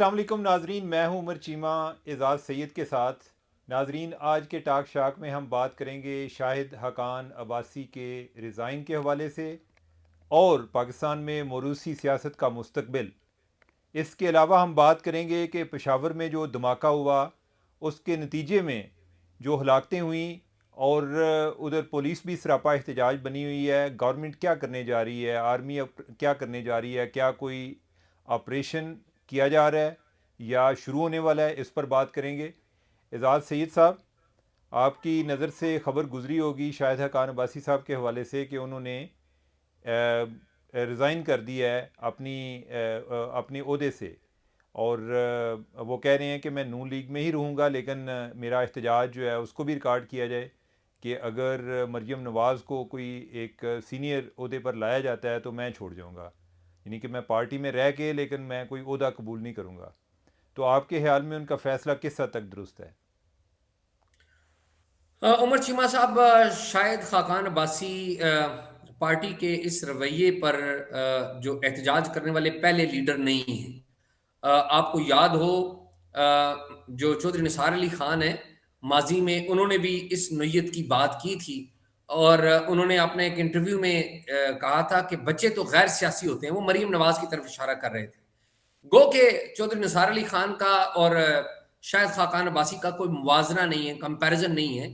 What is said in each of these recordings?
अस्सलाम वालेकुम नाजरीन, मैं हूं उमर चीमा एजाज़ सैयद के साथ। नाजरीन, आज के टाक शाक में हम बात करेंगे शाहिद हकान अब्बासी के रिज़ाइन के हवाले से और पाकिस्तान में मौरूसी सियासत का मुस्तकबिल। इसके अलावा हम बात करेंगे कि पेशावर में जो धमाका हुआ उसके नतीजे में जो हलाकतें हुई और उधर पुलिस भी सरापा एहतजाज बनी हुई है। गवर्नमेंट क्या करने जा रही है, आर्मी अब क्या करने जा रही है, क्या कोई ऑपरेशन किया जा रहा है या शुरू होने वाला है, इस पर बात करेंगे। एजाज़ सैयद साहब, आपकी नज़र से ख़बर गुजरी होगी शाहिद हकान अब्बासी साहब के हवाले से कि उन्होंने रिज़ाइन कर दिया है अपनी ओहदे से और वो कह रहे हैं कि मैं नून लीग में ही रहूँगा, लेकिन मेरा एहतजाज जो है उसको भी रिकॉर्ड किया जाए कि अगर मरीम नवाज़ को कोई एक सीनियर ओहदे पर लाया जाता है तो मैं छोड़ जाऊँगा, यानी कि मैं पार्टी में रह के लेकिन मैं कोई ओहदा कबूल नहीं करूँगा। तो आपके ख्याल में उनका फ़ैसला किस हद तक दुरुस्त है? उमर चीमा साहब, शायद खाकान अब्बासी पार्टी के इस रवैये पर जो एहतजाज करने वाले पहले लीडर नहीं हैं। आपको याद हो, जो चौधरी निसार अली खान है, माजी में उन्होंने भी इस नोयत की बात की थी और उन्होंने अपने एक इंटरव्यू में कहा था कि बच्चे तो गैर सियासी होते हैं। वो मरीम नवाज की तरफ इशारा कर रहे थे। गो के चौधरी निसार अली खान का और शायद खाकान अब्बासी का कोई मुवाजना नहीं है, कंपैरिजन नहीं है।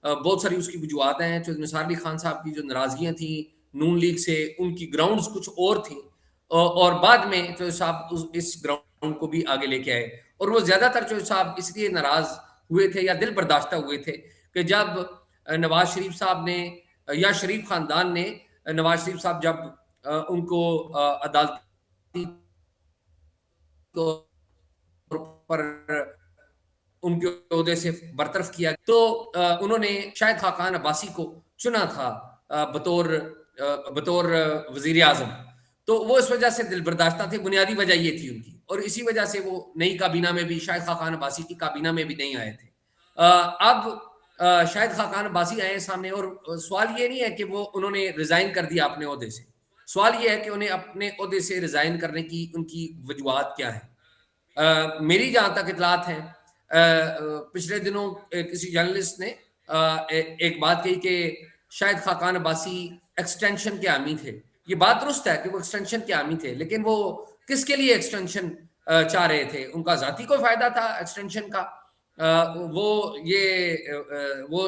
बहुत सारी उसकी वजूहतें हैं। चौधरी निसार अली खान साहब की जो नाराजगियां थी नून लीग से, उनकी ग्राउंड्स कुछ और थी और बाद में चौधरी साहब इस ग्राउंड को भी आगे लेके आए और वो ज्यादातर चौधरी साहब इसलिए नाराज हुए थे या दिल बर्दाश्ता हुए थे कि जब नवाज शरीफ साहब ने या शरीफ खानदान ने नवाज शरीफ साहब जब उनको अदालती तौर पर उनके ओहदे से बरतरफ किया तो उन्होंने शायद खाकान अब्बासी को चुना था बतौर वजीर आजम। तो वो इस वजह से दिल बर्दाश्ता थे। बुनियादी वजह ये थी उनकी और इसी वजह से वो नई काबीना में भी, शायद खाकान अब्बासी की काबीना में भी नहीं आए थे। अब शायद खाकान अब्बासी आए सामने और सवाल ये नहीं है कि वो उन्होंने रिजाइन कर दिया अपने ओहदे से। सवाल ये है कि उन्हें अपने ओहदे से रिजाइन करने की उनकी वजूहत क्या है। मेरी जहाँ तक इतलात है, पिछले दिनों किसी जर्नलिस्ट ने एक बात कही कि शायद खाकान अब्बासी एक्सटेंशन के हामी थे। ये बात दुरुस्त है कि वो एक्सटेंशन के हामी थे, लेकिन वो किसके लिए एक्सटेंशन चाह रहे थे? उनका जाती कोई फायदा था एक्सटेंशन का? वो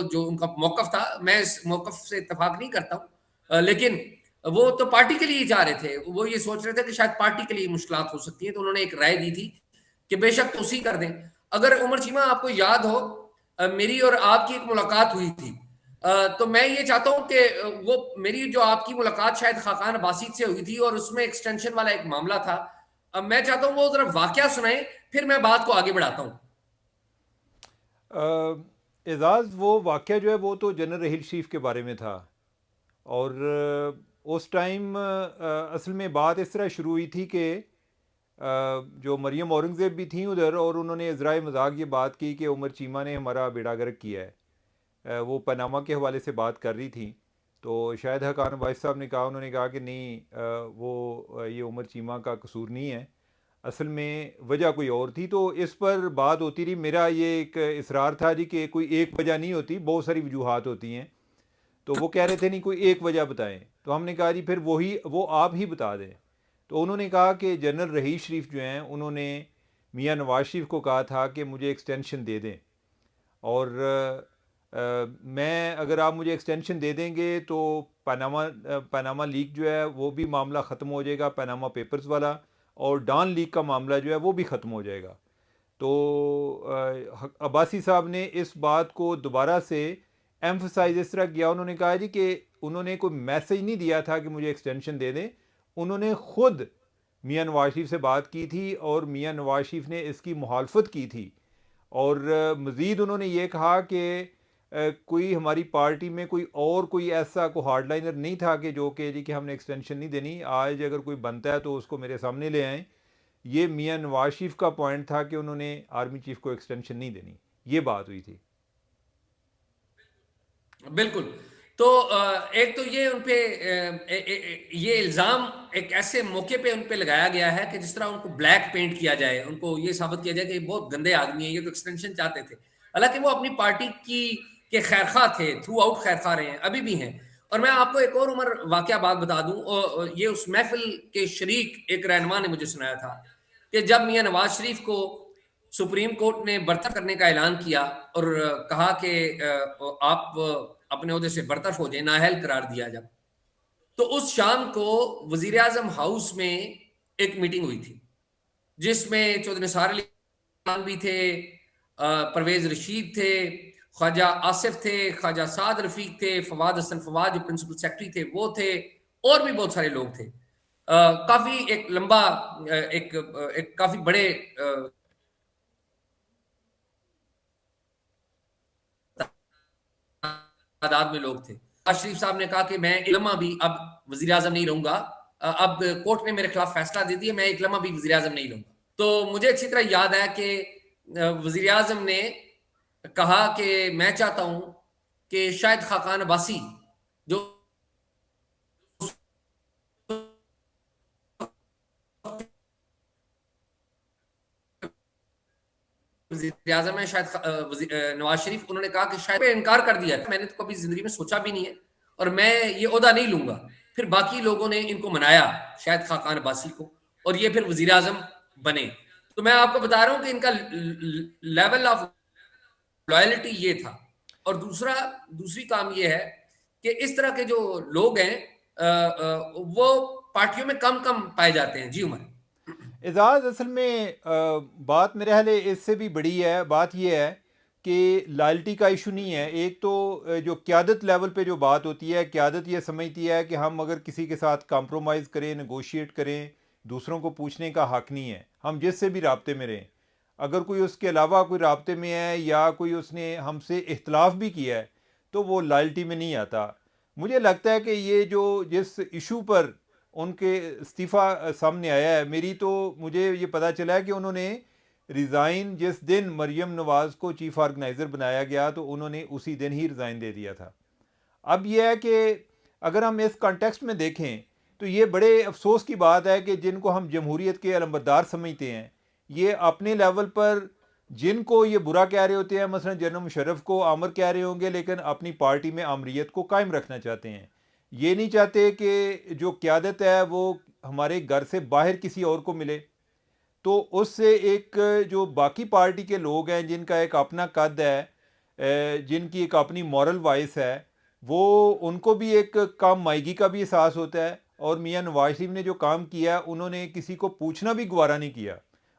जो उनका मौकफ था, मैं इस मौकफ से इत्तेफाक नहीं करता हूँ, लेकिन वो तो पार्टी के लिए ही जा रहे थे। वो ये सोच रहे थे कि शायद पार्टी के लिए मुश्किलात हो सकती है, तो उन्होंने एक राय दी थी कि बेशक तोसी कर दें। अगर उमर चीमा आपको याद हो, मेरी और आपकी एक मुलाकात हुई थी। तो मैं ये चाहता हूं कि वो मेरी जो आपकी मुलाकात शायद खाकान बासित से हुई थी और उसमें एक्सटेंशन वाला एक मामला था। अब मैं चाहता हूं वो जरा वाकया सुनाए, फिर मैं बात को आगे बढ़ाता हूं। एजाज़, वो वाक़या जो है वो तो जनरल रहील शरीफ के बारे में था और उस टाइम असल में बात इस तरह शुरू हुई थी कि जो मरियम औरंगज़ेब भी थी उधर और उन्होंने इज़राए मजाक ये बात की कि उमर चीमा ने हमारा बेड़ा गर्क किया है। वो पनामा के हवाले से बात कर रही थी। तो शायद हकान वाइस साहब ने कहा, उन्होंने कहा कि नहीं, ये उमर चीमा का कसूर नहीं है, असल में वजह कोई और थी। तो इस पर बात होती रही। मेरा ये एक इसरार था जी कि कोई एक वजह नहीं होती, बहुत सारी वजूहत होती हैं। तो वो कह रहे थे नहीं, कोई एक वजह बताएं। तो हमने कहा जी फिर वो आप ही बता दें। तो उन्होंने कहा कि जनरल रहील शरीफ जो हैं उन्होंने मियाँ नवाज शरीफ को कहा था कि मुझे एक्सटेंशन दे दें और मैं, अगर आप मुझे एक्सटेंशन दे देंगे तो पनामा लीक जो है वो भी मामला ख़त्म हो जाएगा, पनामा पेपर्स वाला, और डॉन लीक का मामला जो है वो भी ख़त्म हो जाएगा। तो अब्बासी साहब ने इस बात को दोबारा से एम्फसाइज इस तरह किया, उन्होंने कहा जी कि उन्होंने कोई मैसेज नहीं दिया था कि मुझे एक्सटेंशन दे दें। उन्होंने ख़ुद मियाँ नवाज शरीफ से बात की थी और मियाँ नवाज शरीफ ने इसकी मुखालफत की थी और मज़ीद उन्होंने ये कहा कि कोई हमारी पार्टी में कोई ऐसा कोई हार्डलाइनर नहीं था कि जो कि जी कि हमने एक्सटेंशन नहीं देनी, आज अगर कोई बनता है तो उसको मेरे सामने ले आएँ। ये मियाँ नवाज शरीफ का पॉइंट था कि उन्होंने आर्मी चीफ को एक्सटेंशन नहीं देनी। ये बात हुई थी। बिल्कुल। तो एक तो ये उन पे ये इल्ज़ाम एक ऐसे मौके पे उन पे लगाया गया है कि जिस तरह उनको ब्लैक पेंट किया जाए, उनको ये साबित किया जाए कि ये बहुत गंदे आदमी हैं, ये तो एक्सटेंशन चाहते थे। हालाँकि वो अपनी पार्टी की के खैरख़्वाह थे, थ्रू आउट खैरख़्वाह रहे हैं, अभी भी हैं। और मैं आपको एक और उमर वाक़या बात बता दूँ, ये उस महफ़िल के शरीक एक रहनुमा ने मुझे सुनाया था कि जब मियाँ नवाज़ शरीफ को सुप्रीम कोर्ट ने बर्तरफ़ करने का ऐलान किया और कहा कि आप अपने ओहदे से बर्तरफ़ हो जाएँ, नाअहल करार दिया जब, तो उस शाम को वज़ीर-ए-आज़म हाउस में एक मीटिंग हुई थी, जिसमें चौधरी निसार अली खान भी थे, परवेज़ रशीद थे, ख्वाजा आसिफ थे, ख्वाजा साद रफ़ीक थे, फवाद हसन फवाद जो प्रिंसिपल सेक्रेटरी थे वो थे, और भी बहुत सारे लोग थे। काफ़ी एक लंबा एक काफ़ी बड़े तादाद में लोग थे। नवाज़ शरीफ साहब ने कहा कि मैं एक लम्हा भी अब वज़ीर-ए-आज़म नहीं रहूँगा। अब कोर्ट ने मेरे खिलाफ फैसला दे दिया, मैं एक लम्हा भी वज़ीर-ए-आज़म नहीं रहूँगा। तो मुझे अच्छी तरह याद है कि वज़ीर-ए-आज़म ने कहा कि मैं चाहता हूँ कि शाहिद खाकान अब्बासी जो वज़ीर-ए-आज़म है, शायद नवाज़ शरीफ, उन्होंने कहा कि शायद पे इनकार कर दिया है। मैंने तो कभी ज़िंदगी में सोचा भी नहीं है और मैं ये ओहदा नहीं लूँगा। फिर बाकी लोगों ने इनको मनाया, शाहिद खाकान अब्बासी को, और ये फिर वज़ीर-ए-आज़म बने। तो मैं आपको बता रहा हूँ कि इनका लेवल ऑफ लॉयल्टी ये था। और दूसरी काम ये है कि इस तरह के जो लोग हैं वो पार्टियों में कम-कम पाए जाते हैं। जी, उमर। एजाज असल में बात मेरे ख्याल है इससे भी बड़ी है। बात यह है कि लॉयल्टी का इशू नहीं है। एक तो जो क़यादत लेवल पे जो बात होती है, क़यादत ये समझती है कि हम अगर किसी के साथ कंप्रोमाइज़ करें, नेगोशिएट करें, दूसरों को पूछने का हक़ नहीं है, हम जिससे भी राब्ते में रहें। अगर कोई उसके अलावा कोई राब्ते में है या कोई उसने हमसे इख्तलाफ भी किया है तो वो लॉयल्टी में नहीं आता। मुझे लगता है कि ये जो जिस इशू पर उनके इस्तीफ़ा सामने आया है, मेरी तो मुझे ये पता चला है कि उन्होंने रिज़ाइन जिस दिन मरीम नवाज़ को चीफ़ ऑर्गेनाइज़र बनाया गया तो उन्होंने उसी दिन ही रिज़ाइन दे दिया था। अब यह है कि अगर हम इस कॉन्टेक्स्ट में देखें तो ये बड़े अफसोस की बात है कि जिनको हम जमहूरियत के अलमबरदार समझते हैं, ये अपने लेवल पर जिनको ये बुरा कह रहे होते हैं, मसलन जनरल मुशर्रफ को आमर कह रहे होंगे, लेकिन अपनी पार्टी में आमरीत को कायम रखना चाहते हैं। ये नहीं चाहते कि जो क़यादत है वो हमारे घर से बाहर किसी और को मिले। तो उससे एक जो बाकी पार्टी के लोग हैं जिनका एक अपना कद है, जिनकी एक अपनी मॉरल वॉइस है, वो उनको भी एक कम मायगी का भी एहसास होता है। और मियाँ नवाज शरीफ ने जो काम किया उन्होंने किसी को पूछना भी गवारा नहीं किया।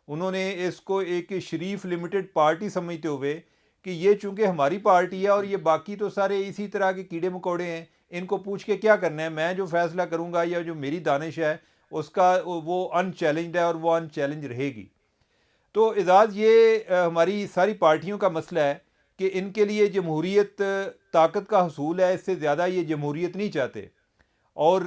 उन्होंने इसको एक शरीफ लिमिटेड पार्टी समझते हुए कि ये चूंकि हमारी पार्टी है और ये बाकी तो सारे इसी तरह के कीड़े मकोड़े हैं, इनको पूछ के क्या करना है, मैं जो फैसला करूंगा या जो मेरी दानिश है उसका वो अनचैलेंज्ड है और वो अनचैलेंज रहेगी। तो एजाज़ ये हमारी सारी पार्टियों का मसला है कि इनके लिए जमहूरियत ताकत का हसूल है, इससे ज़्यादा ये जमहूरियत नहीं चाहते। और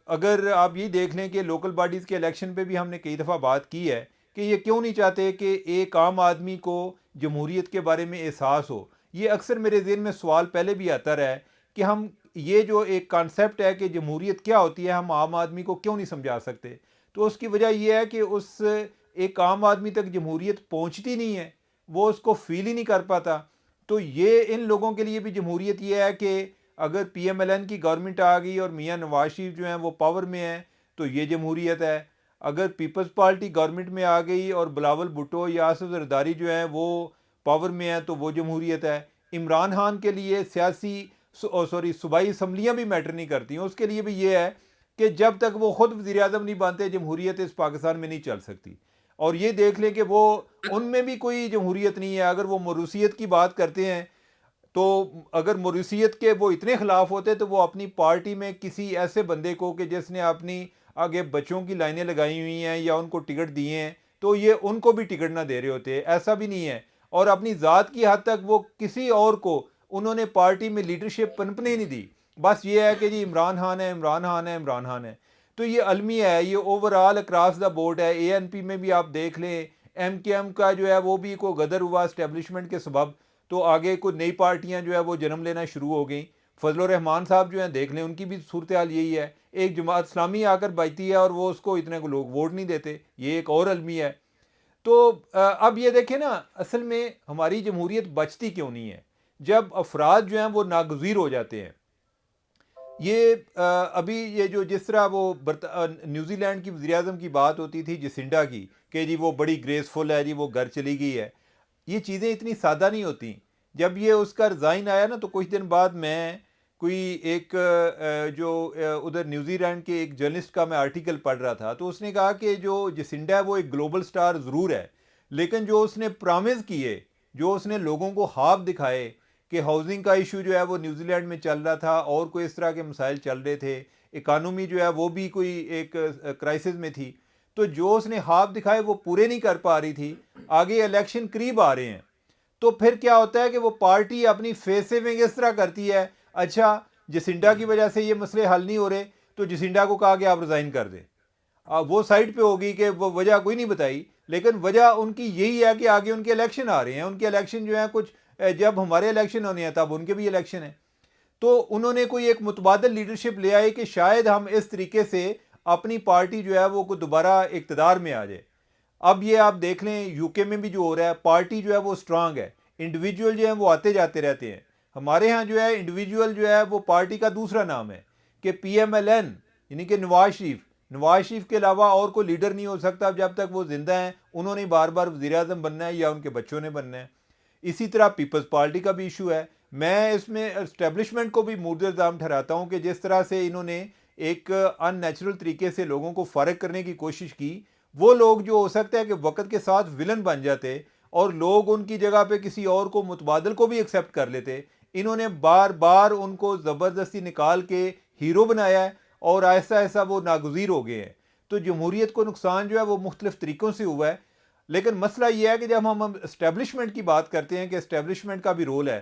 अगर आप ये देख लें कि लोकल बॉडीज़ के इलेक्शन पे भी हमने कई दफ़ा बात की है कि ये क्यों नहीं चाहते कि एक आम आदमी को जमहूरियत के बारे में एहसास हो। ये अक्सर मेरे ज़हन में सवाल पहले भी आता रहा है कि हम ये जो एक कॉन्सेप्ट है कि जमहूरियत क्या होती है, हम आम आदमी को क्यों नहीं समझा सकते। तो उसकी वजह यह है कि उस एक आम आदमी तक जमहूरियत पहुंचती नहीं है, वो उसको फील ही नहीं कर पाता। तो ये इन लोगों के लिए भी जमहूरियत ये है कि अगर पीएमएलएन की गवर्नमेंट आ गई और मियाँ नवाज शरीफ जो हैं वो पावर में हैं तो ये जमहूरियत है। अगर पीपल्स पार्टी गवर्नमेंट में आ गई और बिलावल भुट्टो या आसिफ जरदारी जो हैं वो पावर में हैं तो वो जमहूरियत है। इमरान खान के लिए सियासी सूबाई असम्बलियाँ भी मैटर नहीं करती हैं, उसके लिए भी ये है कि जब तक वो खुद वज़ीर आज़म नहीं बनते जमहूरियत इस पाकिस्तान में नहीं चल सकती। और ये देख लें कि वो उनमें भी कोई जमहूरियत नहीं है। अगर वो मरूसियत की बात करते हैं तो अगर मरूसियत के वो इतने खिलाफ होते तो वो अपनी पार्टी में किसी ऐसे बंदे को कि जिसने अपनी आगे बच्चों की लाइनें लगाई हुई हैं या उनको टिकट दिए हैं तो ये उनको भी टिकट ना दे रहे होते। ऐसा भी नहीं है। और अपनी ज़ात की हद तक वो किसी और को उन्होंने पार्टी में लीडरशिप पनपने नहीं दी। बस ये है कि जी इमरान खान है, इमरान खान है, इमरान खान है। तो ये अलमी है, ये ओवरऑल अक्रॉस द बोर्ड है। एएनपी में भी आप देख लें, एमकेएम का जो है वो भी को गदर हुआ इस्टेब्लिशमेंट के सबब, तो आगे कोई नई पार्टियां जो है वो जन्म लेना शुरू हो गई। फजल रहमान साहब जो हैं देख लें, उनकी भी सूरत हाल यही है। एक जमात इस्लामी आकर बजती है और वो उसको इतने को लोग वोट नहीं देते, ये एक और अलमी है। तो अब ये देखें ना, असल में हमारी जमहूरियत बचती क्यों नहीं है? जब अफराद जो हैं वो नागज़ीर हो जाते हैं। ये अभी ये जो जिस तरह वो न्यूजीलैंड की वज़ीर आज़म की बात होती थी जसिंडा की, कि जी वो बड़ी ग्रेसफुल है जी, वो घर चली गई है। ये चीज़ें इतनी सादा नहीं होती। जब ये उसका रिज़ाइन आया ना, तो कुछ दिन बाद मैं कोई एक जो उधर न्यूजीलैंड के एक जर्नलिस्ट का मैं आर्टिकल पढ़ रहा था, तो उसने कहा कि जो जसिंडा है वो एक ग्लोबल स्टार ज़रूर है, लेकिन जो उसने प्रॉमिस किए, जो उसने लोगों को ख्वाब दिखाए कि हाउसिंग का इशू जो है वो न्यूजीलैंड में चल रहा था और कोई इस तरह के मसाइल चल रहे थे, इकानमी जो है वो भी कोई एक क्राइसिस में थी, तो जो उसने ख्वाब दिखाए वो पूरे नहीं कर पा रही थी। आगे इलेक्शन करीब आ रहे हैं, तो फिर क्या होता है कि वो पार्टी अपनी फेस सेविंग इस तरह करती है, अच्छा जसिंडा की वजह से ये मसले हल नहीं हो रहे, तो जसिंडा को कहा कि आप रिज़ाइन कर दें। वो साइड पे होगी कि वो वजह कोई नहीं बताई, लेकिन वजह उनकी यही है कि आगे उनके इलेक्शन आ रहे हैं। उनके इलेक्शन जो है कुछ जब हमारे इलेक्शन होने हैं तब उनके भी इलेक्शन है। तो उन्होंने कोई एक मुतबादल लीडरशिप ले आई कि शायद हम इस तरीके से अपनी पार्टी जो है वो दोबारा इकतदार में आ जाए। अब ये आप देख लें, यूके में भी जो हो रहा है, पार्टी जो है वो स्ट्रांग है, इंडिविजुअल जो है वो आते जाते रहते हैं। हमारे यहाँ जो है इंडिविजुअल जो है वो पार्टी का दूसरा नाम है कि PMLN, यानी कि नवाज शरीफ के अलावा और कोई लीडर नहीं हो सकता जब तक वो जिंदा हैं। उन्होंने बार बार वज़ीर आज़म बनना है या उनके बच्चों ने बनना है। इसी तरह पीपल्स पार्टी का भी इशू है। मैं इसमें इस्टेब्लिशमेंट को भी मुर्द इल्ज़ाम ठहराता हूँ कि जिस तरह से इन्होंने एक अननेचुरल तरीके से लोगों को फ़ारिग करने की कोशिश की, वो लोग जो हो सकता है कि वक्त के साथ विलन बन जाते और लोग उनकी जगह पे किसी और को मुतबादल को भी एक्सेप्ट कर लेते, इन्होंने बार बार उनको ज़बरदस्ती निकाल के हीरो बनाया है और ऐसा ऐसा वो नागुज़ीर हो गए हैं। तो जमहूरियत को नुकसान जो है वो मुख्तलिफ तरीक़ों से हुआ है। लेकिन मसला ये है कि जब हम इस्टेब्लिशमेंट की बात करते हैं कि इस्टेब्लिशमेंट का भी रोल है,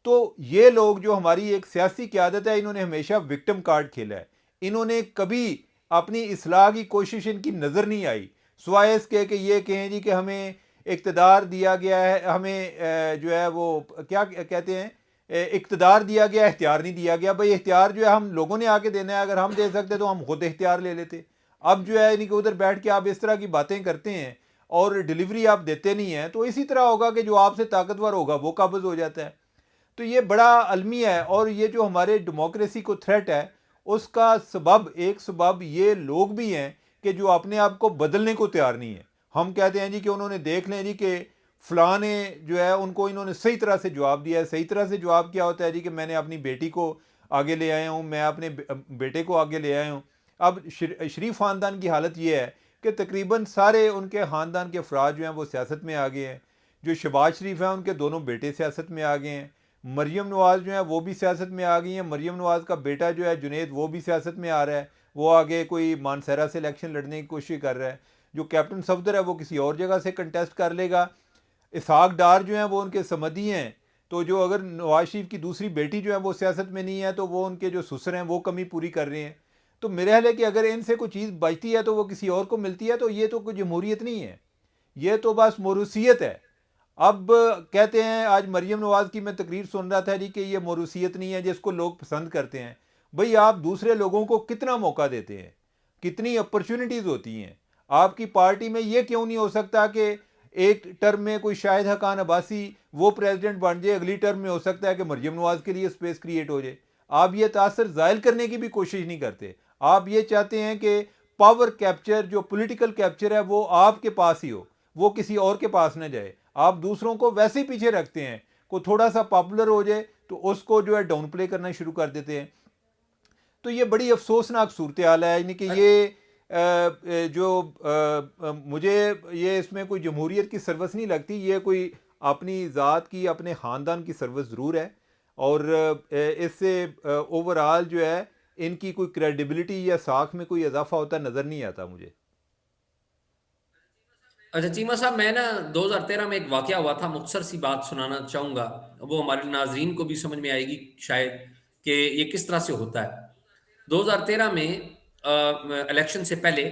तो ये लोग जो हमारी एक सियासी क़यादत है, इन्होंने हमेशा विक्टिम कार्ड खेला है। इन्होंने कभी अपनी इस्लाह की कोशिश इनकी नज़र नहीं आई, सिवाय इसके कि ये कहें जी कि हमें इक़्तिदार दिया गया है, हमें जो है वो क्या कहते हैं, इक़्तिदार दिया गया, इख्तियार नहीं दिया गया। भाई इख्तियार जो है हम लोगों ने आके देना है, अगर हम दे सकते तो हम खुद इख्तियार ले लेते। अब जो है यानी कि उधर बैठ के आप इस तरह की बातें करते हैं और डिलीवरी आप देते नहीं हैं, तो इसी तरह होगा कि जो आपसे ताकतवर होगा वो काबिज़ हो जाता है। तो ये बड़ा अलमी है और ये जो हमारे डेमोक्रेसी को थ्रेट है, उसका सबब, एक सबब ये लोग भी हैं कि जो अपने आप को बदलने को तैयार नहीं है। हम कहते हैं जी कि उन्होंने देख लें जी कि फ़लाँ ने जो है उनको इन्होंने सही तरह से जवाब दिया है। सही तरह से जवाब क्या होता है जी कि मैंने अपनी बेटी को आगे ले आया हूँ, मैं अपने बेटे को आगे ले आया हूँ। अब शरीफ ख़ानदान की हालत ये है कि तकरीबन सारे उनके ख़ानदान के अफराद जो हैं वो सियासत में आ गए हैं। जो शहबाज शरीफ हैं उनके दोनों बेटे सियासत में आ गए हैं। मरियम नवाज़ जो है वो भी सियासत में आ गई हैं। मरियम नवाज़ का बेटा जो है जुनैद, वो भी सियासत में आ रहा है। वो आगे कोई मानसरा से इलेक्शन लड़ने की कोशिश कर रहा है। जो कैप्टन सफदर है वो किसी और जगह से कंटेस्ट कर लेगा। इसहाक डार जो हैं वो उनके समधी हैं। तो जो अगर नवाज शरीफ की दूसरी बेटी जो है वो सियासत में नहीं है, तो वो उनके जो ससुर हैं वो कमी पूरी कर रहे हैं। तो मेरे ख्याल है कि अगर इनसे कोई चीज़ बचती है तो वो किसी और को मिलती है, तो ये तो कोई जमहूरियत नहीं है, ये तो बस मोरूसियत है। अब कहते हैं, आज मरियम नवाज़ की मैं तकरीर सुन रहा था जी कि ये मोरूसियत नहीं है जिसको लोग पसंद करते हैं। भाई आप दूसरे लोगों को कितना मौका देते हैं, कितनी अपॉर्चुनिटीज़ होती हैं। आपकी पार्टी में ये क्यों नहीं हो सकता कि एक टर्म में कोई शाहिद हकान अब्बासी वो प्रेसिडेंट बन जाए, अगली टर्म में हो सकता है कि मरियम नवाज़ के लिए स्पेस क्रिएट हो जाए। आप ये तासर ज़ायल करने की भी कोशिश नहीं करते। आप ये चाहते हैं कि पावर कैप्चर, जो पॉलिटिकल कैप्चर है वो आपके पास ही हो, वो किसी और के पास ना जाए। आप दूसरों को वैसे ही पीछे रखते हैं। कोई थोड़ा सा पॉपुलर हो जाए तो उसको जो है डाउन प्ले करना शुरू कर देते हैं। तो ये बड़ी अफसोसनाक सूरत हाल है। यानी कि ये मुझे ये इसमें कोई जमहूरियत की सर्विस नहीं लगती। ये कोई अपनी ज़ात की, अपने ख़ानदान की सर्विस ज़रूर है और इससे ओवरऑल जो है इनकी कोई क्रेडिबिलिटी या साख में कोई इजाफा होता नज़र नहीं आता मुझे। अच्छा चीमा साहब, मैं ना 2013 में एक वाकया हुआ था, मुख्तसर सी बात सुनाना चाहूँगा। वो हमारे नाज़रीन को भी समझ में आएगी शायद कि ये किस तरह से होता है। 2013 में इलेक्शन से पहले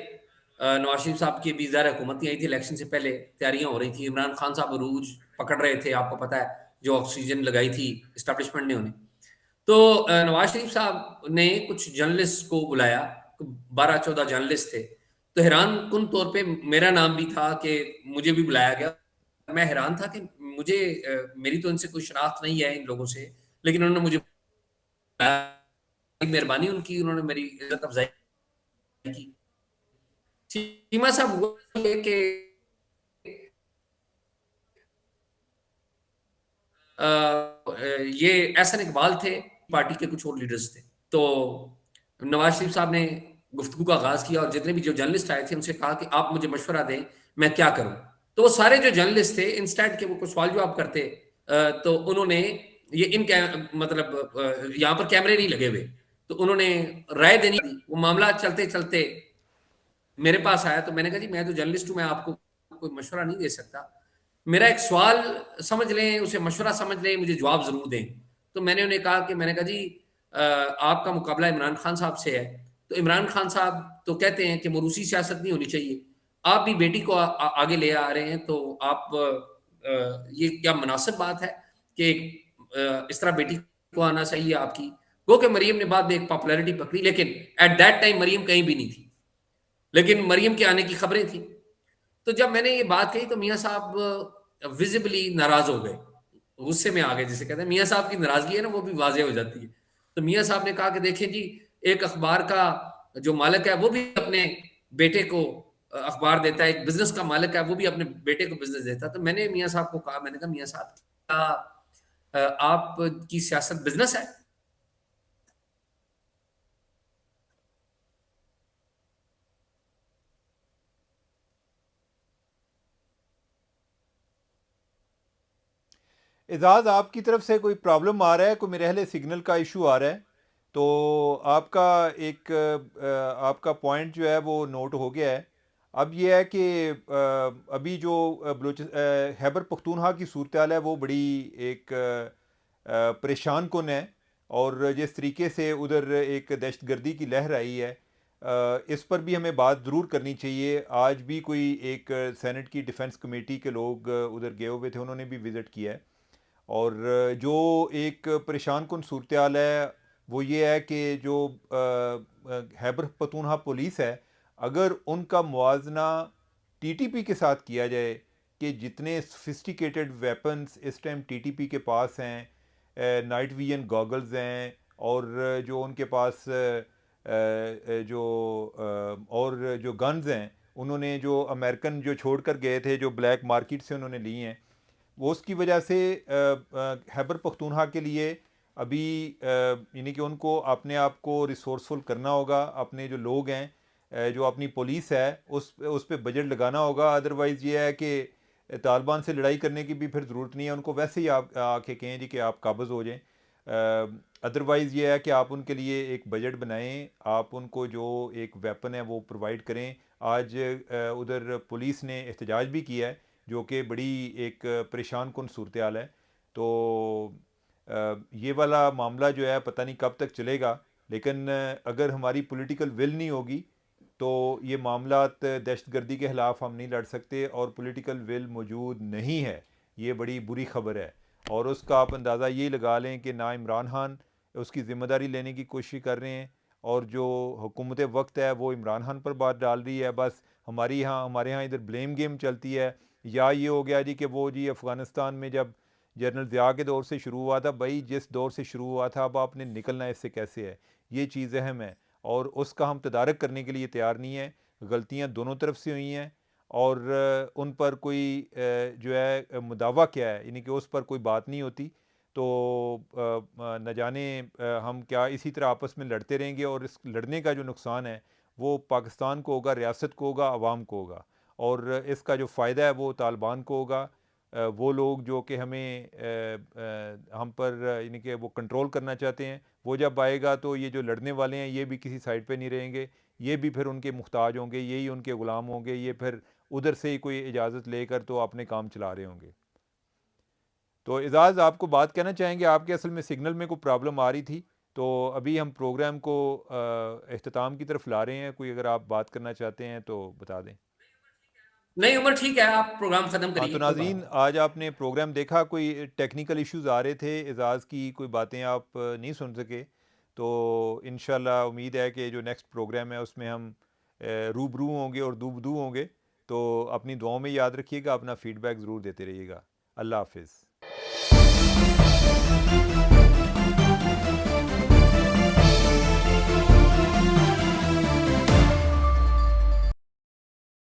नवाज शरीफ साहब की भी ज़ाहिर हुकूमत नहीं आई थी। इलेक्शन से पहले तैयारियां हो रही थी। इमरान खान साहब अरूज पकड़ रहे थे, आपको पता है, जो ऑक्सीजन लगाई थी इस्टेब्लिशमेंट ने उन्हें। तो नवाज शरीफ साहब ने कुछ जर्नलिस्ट को बुलाया, 12-14 जर्नलिस्ट थे। तो हैरान कुन तौर पे मेरा नाम भी था कि मुझे भी बुलाया गया। मैं हैरान था कि मुझे मेरी तो इनसे कोई शनाख्त नहीं है इन लोगों से, लेकिन उन्होंने मुझे बुलाया, मेहरबानी उनकी, उन्होंने मेरी इज्जत अफ़ज़ाई की। चीमा साहब हुआ ये कि ये एहसन इकबाल थे, पार्टी के कुछ और लीडर्स थे। तो नवाज शरीफ साहब ने गुफ्तगू का आगाज़ किया और जितने भी जो जर्नलिस्ट आए थे उनसे कहा कि आप मुझे मशवरा दें, मैं क्या करूँ? तो वो सारे जो जर्नलिस्ट थे इंस्टेड के वो कुछ सवाल जवाब करते, तो उन्होंने ये इन कै मतलब यहाँ पर कैमरे नहीं लगे हुए, तो उन्होंने राय देनी थी। वो मामला चलते-चलते मेरे पास आया, तो मैंने कहा जी मैं तो जर्नलिस्ट हूँ, मैं आपको कोई मशवरा नहीं दे सकता। मेरा एक सवाल समझ लें, उसे मशवरा समझ लें, मुझे जवाब ज़रूर दें। तो मैंने उन्हें कहा कि मैंने कहा जी आपका मुकाबला इमरान खान साहब से है। तो इमरान खान साहब तो कहते हैं कि मरूसी सियासत नहीं होनी चाहिए। आप भी बेटी को आगे ले आ रहे हैं, तो आप ये क्या मुनासिब बात है कि इस तरह बेटी को आना चाहिए आपकी। गो कि मरियम ने बाद में एक पॉपुलैरिटी पकड़ी, लेकिन एट दैट टाइम मरियम कहीं भी नहीं थी। लेकिन मरियम के आने की खबरें थी। तो जब मैंने ये बात कही तो मियाँ साहब विज़िबली नाराज़ हो गए। गुस्से में आ गए जिसे कहते हैं। मियाँ साहब की नाराज़गी है ना, वो भी वाज़ेह हो जाती है। तो मियाँ साहब ने कहा कि देखिए जी, एक अखबार का जो मालिक है वो भी अपने बेटे को अखबार देता है, एक बिज़नेस का मालिक है वो भी अपने बेटे को बिज़नेस देता है। तो मैंने मियाँ साहब को कहा, मैंने कहा मियाँ साहब क्या आपकी सियासत बिज़नेस है? एजाज आपकी तरफ से कोई प्रॉब्लम आ रहा है, कोई मेरे ख्याल है सिग्नल का इशू आ रहा है। तो आपका एक आपका पॉइंट जो है वो नोट हो गया है। अब ये है कि अभी जो खैबर पख्तूनख्वा की सूरत हाल है वो बड़ी एक परेशान कुन है। और जिस तरीके से उधर एक दहशतगर्दी की लहर आई है, इस पर भी हमें बात ज़रूर करनी चाहिए। आज भी कोई एक सेनेट की डिफेंस कमेटी के लोग उधर गए हुए थे, उन्होंने भी विज़िट किया है। और जो एक परेशान कुन सूरत हाल है वो ये है कि जो खैबर पख्तूनख्वा पुलिस है, अगर उनका मुआजना टीटीपी के साथ किया जाए कि जितने सोफिस्टिकेटेड वेपन्स इस टाइम टीटीपी के पास हैं, नाइट विजन गॉगल्स हैं, और जो उनके पास जो और जो गन्स हैं, उन्होंने जो अमेरिकन जो छोड़ कर गए थे, जो ब्लैक मार्केट से उन्होंने लिए हैं, वो उसकी वजह से खैबर पख्तूनख्वा के लिए अभी यानी कि उनको अपने आप को रिसोर्सफुल करना होगा। अपने जो लोग हैं, जो अपनी पुलिस है, उस पे बजट लगाना होगा। अदरवाइज़ ये है कि तालिबान से लड़ाई करने की भी फिर ज़रूरत नहीं है, उनको वैसे ही आप आके कहें जी कि आप काबज़ हो जाएं। अदरवाइज़ ये है कि आप उनके लिए एक बजट बनाएं, आप उनको जो एक वेपन है वो प्रोवाइड करें। आज उधर पुलिस ने एहतजाज भी किया है, जो कि बड़ी एक परेशान कुन सूरत हाल है। तो ये वाला मामला जो है पता नहीं कब तक चलेगा, लेकिन अगर हमारी पॉलिटिकल विल नहीं होगी तो ये मामलात दहशतगर्दी के ख़िलाफ़ हम नहीं लड़ सकते, और पॉलिटिकल विल मौजूद नहीं है, ये बड़ी बुरी ख़बर है। और उसका आप अंदाज़ा ये लगा लें कि ना इमरान खान उसकी ज़िम्मेदारी लेने की कोशिश कर रहे हैं, और जो हुकूमत वक्त है वो इमरान खान पर बात डाल रही है। बस हमारे यहाँ इधर ब्लेम गेम चलती है। या ये हो गया जी कि वो जी अफ़गानिस्तान में जब जनरल ज़िया के दौर से शुरू हुआ था, भाई जिस दौर से शुरू हुआ था अब आपने निकलना इससे कैसे है, ये चीज़ अहम है। और उसका हम तदारक करने के लिए तैयार नहीं है। गलतियाँ दोनों तरफ से हुई हैं, और उन पर कोई जो है मुदावा क्या है, यानी कि उस पर कोई बात नहीं होती। तो न जाने हम क्या इसी तरह आपस में लड़ते रहेंगे, और इस लड़ने का जो नुकसान है वो पाकिस्तान को होगा, रियासत को होगा, आवाम को होगा। और इसका जो फ़ायदा है वो तालिबान को होगा। वो लोग जो कि हमें हम पर यानी कि वो कंट्रोल करना चाहते हैं, वो जब आएगा तो ये जो लड़ने वाले हैं ये भी किसी साइड पे नहीं रहेंगे, ये भी फिर उनके मुहताज होंगे, यही उनके ग़ुलाम होंगे, ये फिर उधर से ही कोई इजाज़त लेकर तो अपने काम चला रहे होंगे। तो एजाज़ आपको बात कहना चाहेंगे, आपके असल में सिग्नल में कोई प्रॉब्लम आ रही थी। तो अभी हम प्रोग्राम को अख्ताम की तरफ ला रहे हैं, कोई अगर आप बात करना चाहते हैं तो बता दें। नहीं उमर, ठीक है, आप प्रोग्राम ख़त्म हाँ, तो करिए, कोई बात नाज़रीन नहीं। आज आपने प्रोग्राम देखा, कोई टेक्निकल इश्यूज़ आ रहे थे, एज़ाज़ की कोई बातें आप नहीं सुन सके, तो इंशाल्लाह उम्मीद है कि जो नेक्स्ट प्रोग्राम है उसमें हम रूबरू होंगे और दूबदू होंगे। तो अपनी दुआओं में याद रखिएगा, अपना फ़ीडबैक ज़रूर देते रहिएगा। अल्लाह हाफ़िज़।